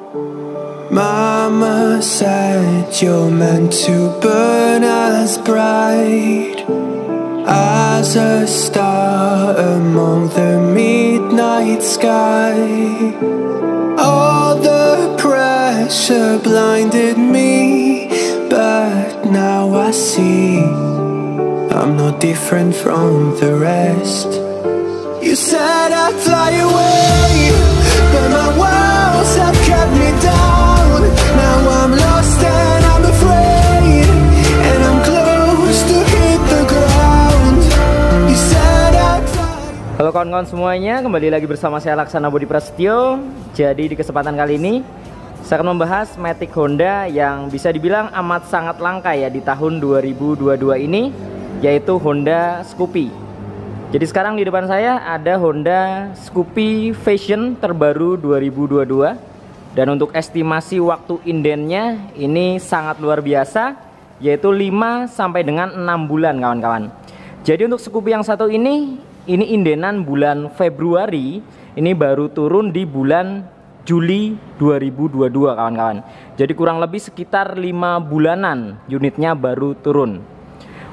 Mama said you're meant to burn as bright as a star among the midnight sky. All the pressure blinded me, but now I see I'm no different from the rest. You said I'd fly away, but my walls have kept me down. Now I'm lost and I'm afraid, and I'm close to hit the ground. You said I'd fly. Halo kawan-kawan semuanya, kembali lagi bersama saya Laksana Budi Prasetyo. Jadi di kesempatan kali ini saya akan membahas Matic Honda yang bisa dibilang amat sangat langka ya di tahun 2022 ini, yaitu Honda Scoopy. Jadi sekarang di depan saya ada Honda Scoopy Fashion terbaru 2022. Dan untuk estimasi waktu indennya ini sangat luar biasa, yaitu 5 sampai dengan 6 bulan kawan-kawan. Jadi untuk Scoopy yang satu ini indenan bulan Februari, ini baru turun di bulan Juli 2022 kawan-kawan. Jadi kurang lebih sekitar 5 bulanan unitnya baru turun.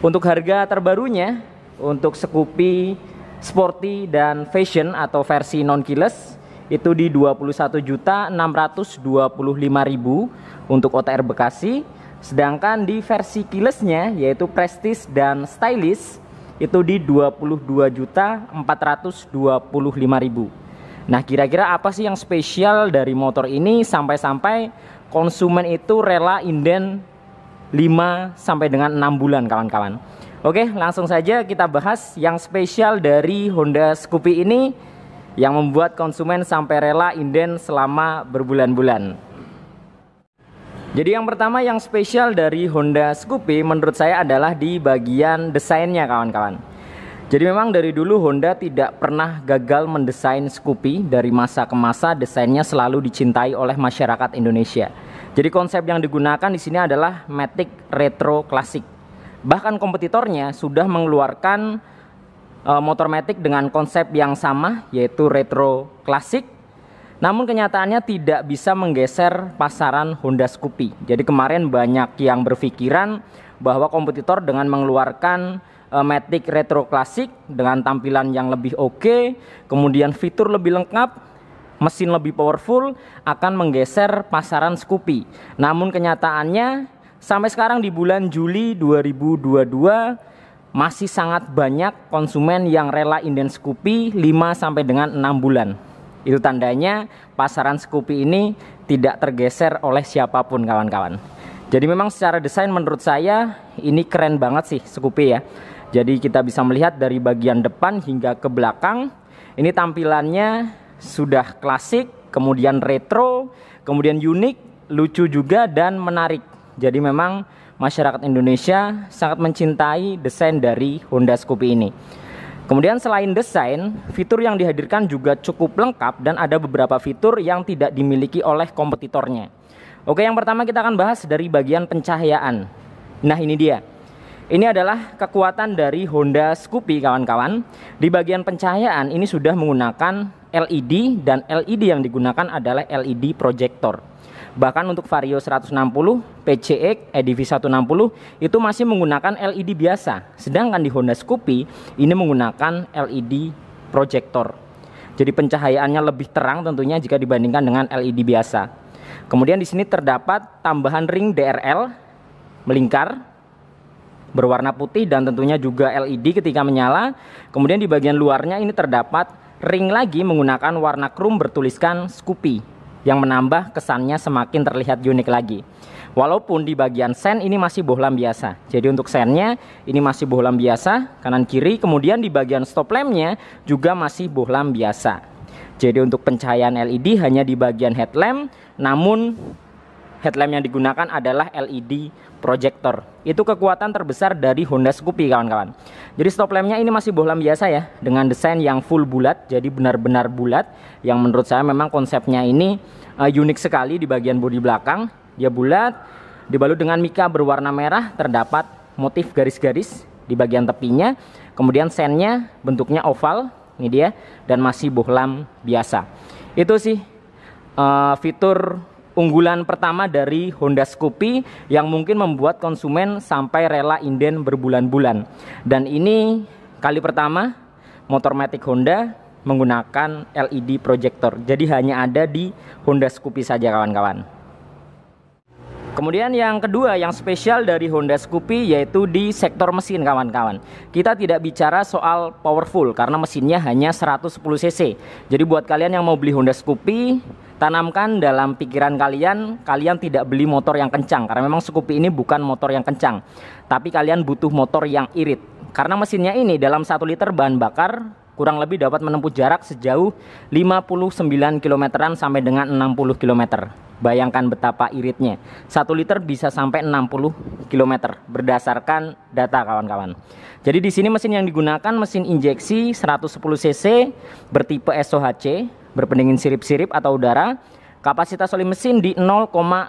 Untuk harga terbarunya untuk Scoopy Sporty dan Fashion atau versi non keyless itu di 21.625.000 untuk OTR Bekasi. Sedangkan di versi keylessnya yaitu Prestige dan Stylish itu di 22.425.000. Nah, kira-kira apa sih yang spesial dari motor ini sampai-sampai konsumen itu rela inden 5 sampai dengan 6 bulan kawan-kawan. Oke, langsung saja kita bahas yang spesial dari Honda Scoopy ini yang membuat konsumen sampai rela inden selama berbulan-bulan. Jadi yang pertama yang spesial dari Honda Scoopy menurut saya adalah di bagian desainnya kawan-kawan. Jadi memang dari dulu Honda tidak pernah gagal mendesain Scoopy. Dari masa ke masa desainnya selalu dicintai oleh masyarakat Indonesia. Jadi konsep yang digunakan di sini adalah Matic Retro Classic. Bahkan kompetitornya sudah mengeluarkan motor Matic dengan konsep yang sama yaitu Retro Classic. Namun kenyataannya tidak bisa menggeser pasaran Honda Scoopy. Jadi kemarin banyak yang berpikiran bahwa kompetitor dengan mengeluarkan Matic Retro Classic dengan tampilan yang lebih oke, kemudian fitur lebih lengkap, mesin lebih powerful akan menggeser pasaran Scoopy. Namun kenyataannya sampai sekarang di bulan Juli 2022 masih sangat banyak konsumen yang rela inden Scoopy 5 sampai dengan 6 bulan. Itu tandanya pasaran Scoopy ini tidak tergeser oleh siapapun kawan-kawan. Jadi memang secara desain menurut saya ini keren banget sih Scoopy ya. Jadi kita bisa melihat dari bagian depan hingga ke belakang. Ini tampilannya sudah klasik, kemudian retro, kemudian unik, lucu juga dan menarik. Jadi memang masyarakat Indonesia sangat mencintai desain dari Honda Scoopy ini. Kemudian selain desain, fitur yang dihadirkan juga cukup lengkap dan ada beberapa fitur yang tidak dimiliki oleh kompetitornya. Oke, yang pertama kita akan bahas dari bagian pencahayaan. Nah, ini dia. Ini adalah kekuatan dari Honda Scoopy kawan-kawan. Di bagian pencahayaan ini sudah menggunakan LED dan LED yang digunakan adalah LED projector. Bahkan untuk Vario 160, PCX, EDV 160 itu masih menggunakan LED biasa. Sedangkan di Honda Scoopy ini menggunakan LED projector. Jadi pencahayaannya lebih terang tentunya jika dibandingkan dengan LED biasa. Kemudian di sini terdapat tambahan ring DRL melingkar berwarna putih dan tentunya juga LED ketika menyala. Kemudian di bagian luarnya ini terdapat ring lagi menggunakan warna krum bertuliskan Scoopy yang menambah kesannya semakin terlihat unik lagi. Walaupun di bagian sen ini masih bohlam biasa. Jadi untuk sennya ini masih bohlam biasa kanan kiri. Kemudian di bagian stop lampnya juga masih bohlam biasa. Jadi untuk pencahayaan LED hanya di bagian headlamp, namun headlamp yang digunakan adalah LED projector. Itu kekuatan terbesar dari Honda Scoopy kawan-kawan. Jadi stop lampnya ini masih bohlam biasa ya, dengan desain yang full bulat. Jadi benar-benar bulat, yang menurut saya memang konsepnya ini unik sekali. Di bagian bodi belakang dia bulat, dibalut dengan mika berwarna merah, terdapat motif garis-garis di bagian tepinya. Kemudian sennya bentuknya oval, ini dia, dan masih bohlam biasa. Itu sih fitur unggulan pertama dari Honda Scoopy yang mungkin membuat konsumen sampai rela inden berbulan-bulan. Dan ini kali pertama motor matic Honda menggunakan LED projector. Jadi hanya ada di Honda Scoopy saja kawan-kawan. Kemudian yang kedua yang spesial dari Honda Scoopy yaitu di sektor mesin kawan-kawan. Kita tidak bicara soal powerful karena mesinnya hanya 110 cc. Jadi buat kalian yang mau beli Honda Scoopy, tanamkan dalam pikiran kalian, kalian tidak beli motor yang kencang. Karena memang Scoopy ini bukan motor yang kencang. Tapi kalian butuh motor yang irit. Karena mesinnya ini dalam 1 liter bahan bakar kurang lebih dapat menempuh jarak sejauh 59 kilometeran sampai dengan 60 kilometer. Bayangkan betapa iritnya. 1 liter bisa sampai 60 km berdasarkan data kawan-kawan. Jadi di sini mesin yang digunakan mesin injeksi 110 cc bertipe SOHC, berpendingin sirip-sirip atau udara. Kapasitas oli mesin di 0,65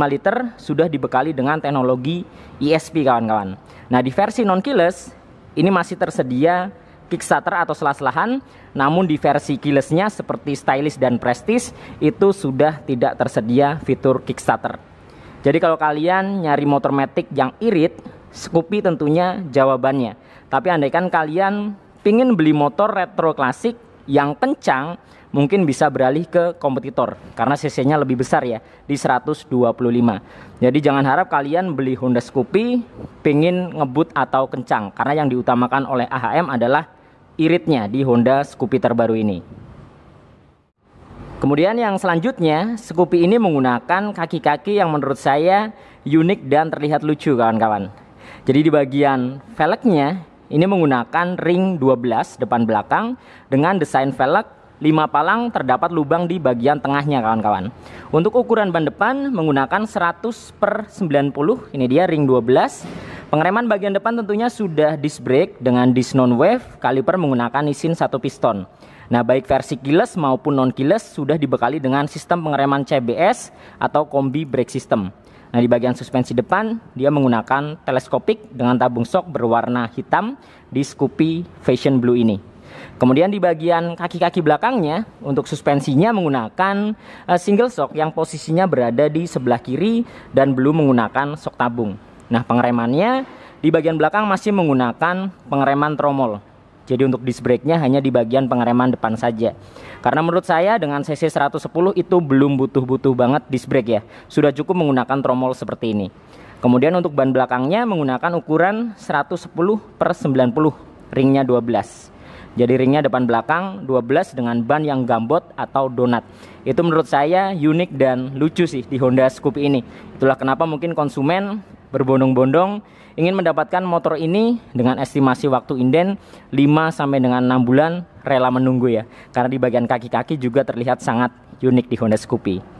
liter sudah dibekali dengan teknologi ESP kawan-kawan. Nah, di versi non keyless ini masih tersedia kickstarter atau selah-selahan, namun di versi keylessnya seperti stylish dan prestige itu sudah tidak tersedia fitur kickstarter. Jadi kalau kalian nyari motor matic yang irit, Scoopy tentunya jawabannya. Tapi andaikan kalian pingin beli motor retro klasik yang kencang, mungkin bisa beralih ke kompetitor karena cc-nya lebih besar ya, di 125. Jadi jangan harap kalian beli Honda Scoopy pingin ngebut atau kencang, karena yang diutamakan oleh AHM adalah iritnya di Honda Scoopy terbaru ini. Kemudian yang selanjutnya, Scoopy ini menggunakan kaki-kaki yang menurut saya unik dan terlihat lucu kawan-kawan. Jadi di bagian velgnya ini menggunakan ring 12 depan belakang dengan desain velg 5 palang, terdapat lubang di bagian tengahnya kawan-kawan. Untuk ukuran ban depan menggunakan 100/90, ini dia ring 12. Pengereman bagian depan tentunya sudah disc brake dengan disc non-wave, kaliper menggunakan isin 1 piston. Nah, baik versi keyless maupun non keyless sudah dibekali dengan sistem pengereman CBS atau kombi brake system. Nah, di bagian suspensi depan dia menggunakan teleskopik dengan tabung shock berwarna hitam di Scoopy Fashion Blue ini. Kemudian di bagian kaki-kaki belakangnya untuk suspensinya menggunakan single shock yang posisinya berada di sebelah kiri dan belum menggunakan shock tabung. Nah, pengeremannya di bagian belakang masih menggunakan pengereman tromol. Jadi untuk disc brake-nya hanya di bagian pengereman depan saja. Karena menurut saya dengan cc 110 itu belum butuh-butuh banget disc brake ya. Sudah cukup menggunakan tromol seperti ini. Kemudian untuk ban belakangnya menggunakan ukuran 110/90, ringnya 12. Jadi ringnya depan belakang 12 dengan ban yang gambot atau donat. Itu menurut saya unik dan lucu sih di Honda Scoopy ini. Itulah kenapa mungkin konsumen berbondong-bondong ingin mendapatkan motor ini dengan estimasi waktu inden 5 sampai dengan 6 bulan rela menunggu ya. Karena di bagian kaki-kaki juga terlihat sangat unik di Honda Scoopy.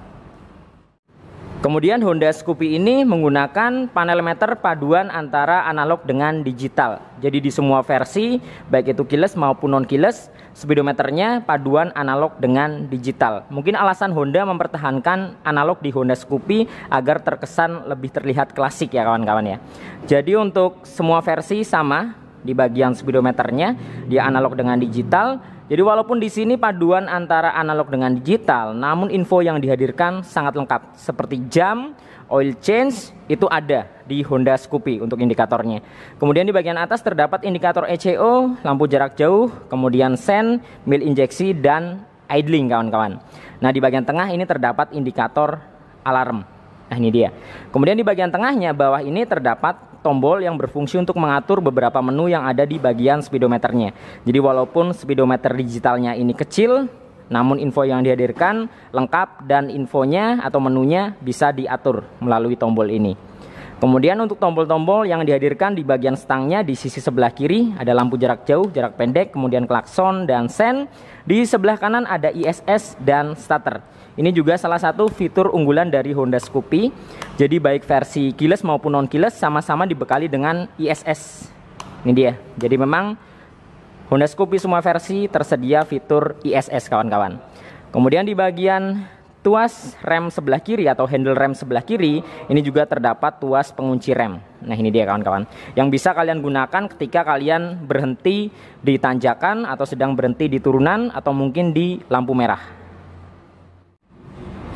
Kemudian Honda Scoopy ini menggunakan panel meter paduan antara analog dengan digital. Jadi di semua versi, baik itu keyless maupun non keyless, speedometernya paduan analog dengan digital. Mungkin alasan Honda mempertahankan analog di Honda Scoopy agar terkesan lebih terlihat klasik ya kawan-kawan ya. Jadi untuk semua versi sama di bagian speedometernya, dia analog dengan digital. Jadi walaupun di sini paduan antara analog dengan digital, namun info yang dihadirkan sangat lengkap seperti jam, oil change itu ada di Honda Scoopy untuk indikatornya. Kemudian di bagian atas terdapat indikator ECO, lampu jarak jauh, kemudian sen, mil injeksi dan idling kawan-kawan. Nah, di bagian tengah ini terdapat indikator alarm. Nah, ini dia. Kemudian di bagian tengahnya bawah ini terdapat tombol yang berfungsi untuk mengatur beberapa menu yang ada di bagian speedometernya. Jadi walaupun speedometer digitalnya ini kecil, namun info yang dihadirkan lengkap dan infonya atau menunya bisa diatur melalui tombol ini. Kemudian untuk tombol-tombol yang dihadirkan di bagian stangnya di sisi sebelah kiri ada lampu jarak jauh, jarak pendek, kemudian klakson dan sen. Di sebelah kanan ada ISS dan starter. Ini juga salah satu fitur unggulan dari Honda Scoopy. Jadi baik versi keyless maupun non keyless sama-sama dibekali dengan ISS. Ini dia. Jadi memang Honda Scoopy semua versi tersedia fitur ISS kawan-kawan. Kemudian di bagian tuas rem sebelah kiri atau handle rem sebelah kiri ini juga terdapat tuas pengunci rem. Nah, ini dia kawan-kawan yang bisa kalian gunakan ketika kalian berhenti di tanjakan atau sedang berhenti di turunan atau mungkin di lampu merah.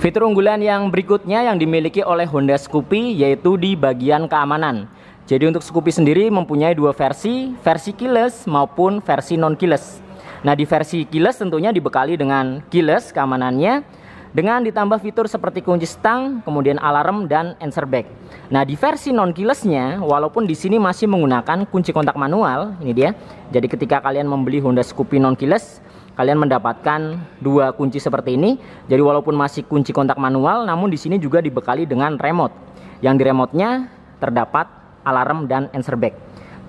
Fitur unggulan yang berikutnya yang dimiliki oleh Honda Scoopy yaitu di bagian keamanan. Jadi untuk Scoopy sendiri mempunyai dua versi keyless maupun versi non keyless. Nah, di versi keyless tentunya dibekali dengan keyless keamanannya dengan ditambah fitur seperti kunci stang, kemudian alarm dan answer back. Nah, di versi non keylessnya walaupun di sini masih menggunakan kunci kontak manual, ini dia. Jadi ketika kalian membeli Honda Scoopy non keyless, kalian mendapatkan dua kunci seperti ini. Jadi walaupun masih kunci kontak manual, namun di sini juga dibekali dengan remote. Yang di remote-nya terdapat alarm dan answer back.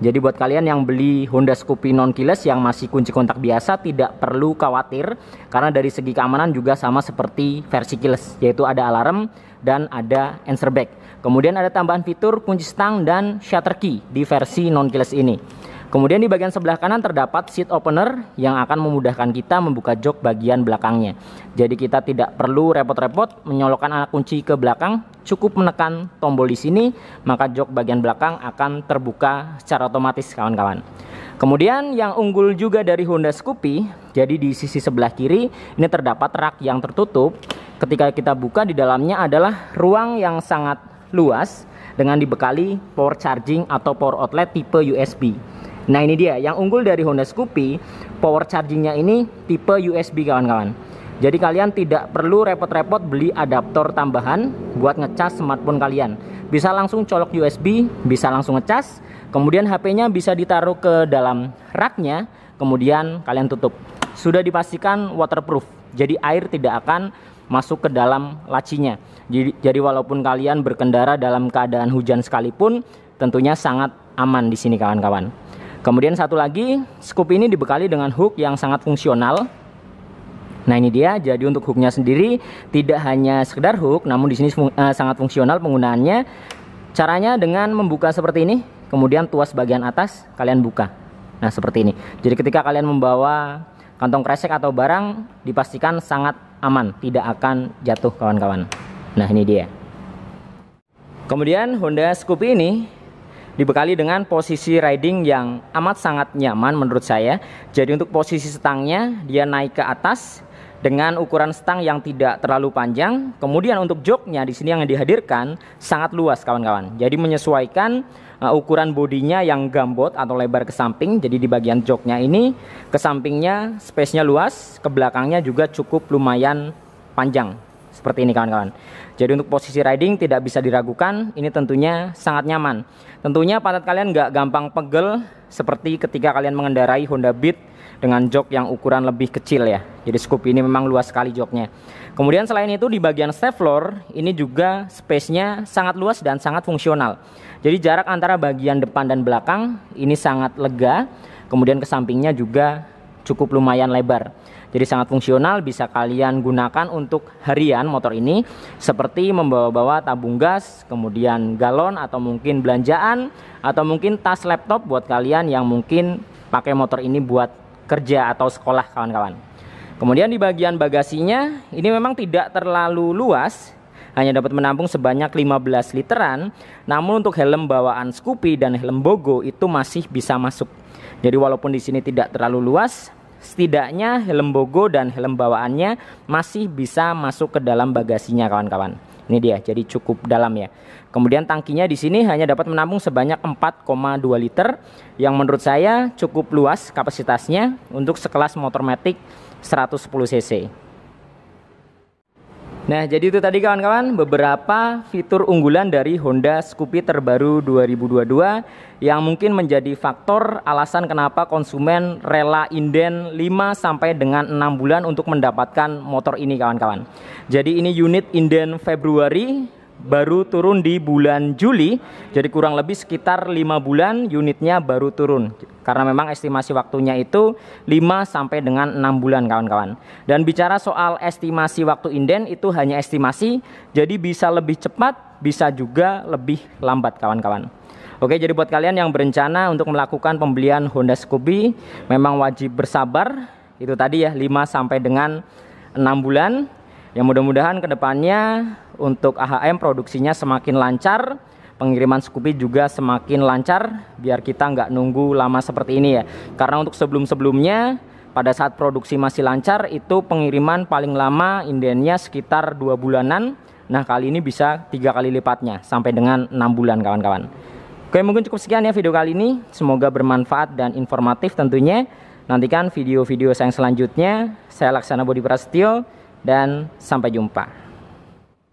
Jadi buat kalian yang beli Honda Scoopy non keyless yang masih kunci kontak biasa tidak perlu khawatir karena dari segi keamanan juga sama seperti versi keyless, yaitu ada alarm dan ada answer back. Kemudian ada tambahan fitur kunci stang dan shutter key di versi non keyless ini. Kemudian di bagian sebelah kanan terdapat seat opener yang akan memudahkan kita membuka jok bagian belakangnya. Jadi kita tidak perlu repot-repot menyolokkan anak kunci ke belakang, cukup menekan tombol di sini, maka jok bagian belakang akan terbuka secara otomatis kawan-kawan. Kemudian yang unggul juga dari Honda Scoopy, jadi di sisi sebelah kiri ini terdapat rak yang tertutup. Ketika kita buka di dalamnya adalah ruang yang sangat luas dengan dibekali power charging atau power outlet tipe USB. Nah, ini dia yang unggul dari Honda Scoopy, power chargingnya ini tipe USB kawan-kawan. Jadi kalian tidak perlu repot-repot beli adaptor tambahan buat ngecas smartphone kalian. Bisa langsung colok USB, bisa langsung ngecas, kemudian HP-nya bisa ditaruh ke dalam raknya, kemudian kalian tutup. Sudah dipastikan waterproof, jadi air tidak akan masuk ke dalam lacinya. Jadi walaupun kalian berkendara dalam keadaan hujan sekalipun, tentunya sangat aman di sini kawan-kawan. Kemudian satu lagi, Scoopy ini dibekali dengan hook yang sangat fungsional. Nah, ini dia. Jadi untuk hooknya sendiri tidak hanya sekedar hook, namun di sini sangat fungsional penggunaannya. Caranya dengan membuka seperti ini, kemudian tuas bagian atas kalian buka. Nah, seperti ini. Jadi ketika kalian membawa kantong kresek atau barang, dipastikan sangat aman, tidak akan jatuh kawan-kawan. Nah, ini dia. Kemudian Honda Scoopy ini dibekali dengan posisi riding yang amat sangat nyaman menurut saya. Jadi untuk posisi stangnya dia naik ke atas dengan ukuran stang yang tidak terlalu panjang. Kemudian untuk joknya di sini yang dihadirkan sangat luas kawan-kawan. Jadi menyesuaikan ukuran bodinya yang gambot atau lebar ke samping. Jadi di bagian joknya ini ke sampingnya space-nya luas, ke belakangnya juga cukup lumayan panjang. Seperti ini kawan-kawan. Jadi untuk posisi riding tidak bisa diragukan, ini tentunya sangat nyaman. Tentunya pantat kalian nggak gampang pegel seperti ketika kalian mengendarai Honda Beat dengan jok yang ukuran lebih kecil ya. Jadi Scoopy ini memang luas sekali joknya. Kemudian selain itu di bagian step floor ini juga space-nya sangat luas dan sangat fungsional. Jadi jarak antara bagian depan dan belakang ini sangat lega. Kemudian ke sampingnya juga cukup lumayan lebar. Jadi sangat fungsional, bisa kalian gunakan untuk harian motor ini seperti membawa-bawa tabung gas, kemudian galon atau mungkin belanjaan atau mungkin tas laptop buat kalian yang mungkin pakai motor ini buat kerja atau sekolah kawan-kawan. Kemudian di bagian bagasinya ini memang tidak terlalu luas, hanya dapat menampung sebanyak 15 literan, namun untuk helm bawaan Scoopy dan helm Bogo itu masih bisa masuk. Jadi walaupun di sini tidak terlalu luas, setidaknya helm Bogo dan helm bawaannya masih bisa masuk ke dalam bagasinya kawan-kawan. Ini dia, jadi cukup dalam ya. Kemudian tangkinya di sini hanya dapat menampung sebanyak 4,2 liter yang menurut saya cukup luas kapasitasnya untuk sekelas motor matic 110 cc. Nah, jadi itu tadi kawan-kawan beberapa fitur unggulan dari Honda Scoopy terbaru 2022 yang mungkin menjadi faktor alasan kenapa konsumen rela inden 5 sampai dengan 6 bulan untuk mendapatkan motor ini kawan-kawan. Jadi ini unit inden Februari, baru turun di bulan Juli, jadi kurang lebih sekitar 5 bulan unitnya baru turun. Karena memang estimasi waktunya itu 5 sampai dengan 6 bulan kawan-kawan. Dan bicara soal estimasi waktu inden itu hanya estimasi, jadi bisa lebih cepat, bisa juga lebih lambat kawan-kawan. Oke, jadi buat kalian yang berencana untuk melakukan pembelian Honda Scoopy, memang wajib bersabar. Itu tadi ya, 5 sampai dengan 6 bulan. Yang mudah-mudahan kedepannya untuk AHM produksinya semakin lancar, pengiriman Scoopy juga semakin lancar, biar kita nggak nunggu lama seperti ini ya. Karena untuk sebelum-sebelumnya pada saat produksi masih lancar itu pengiriman paling lama indennya sekitar 2 bulanan. Nah kali ini bisa 3 kali lipatnya sampai dengan 6 bulan kawan-kawan. Oke, mungkin cukup sekian ya video kali ini, semoga bermanfaat dan informatif tentunya. Nantikan video-video saya yang selanjutnya. Saya Laksana Budi Prasetyo dan sampai jumpa.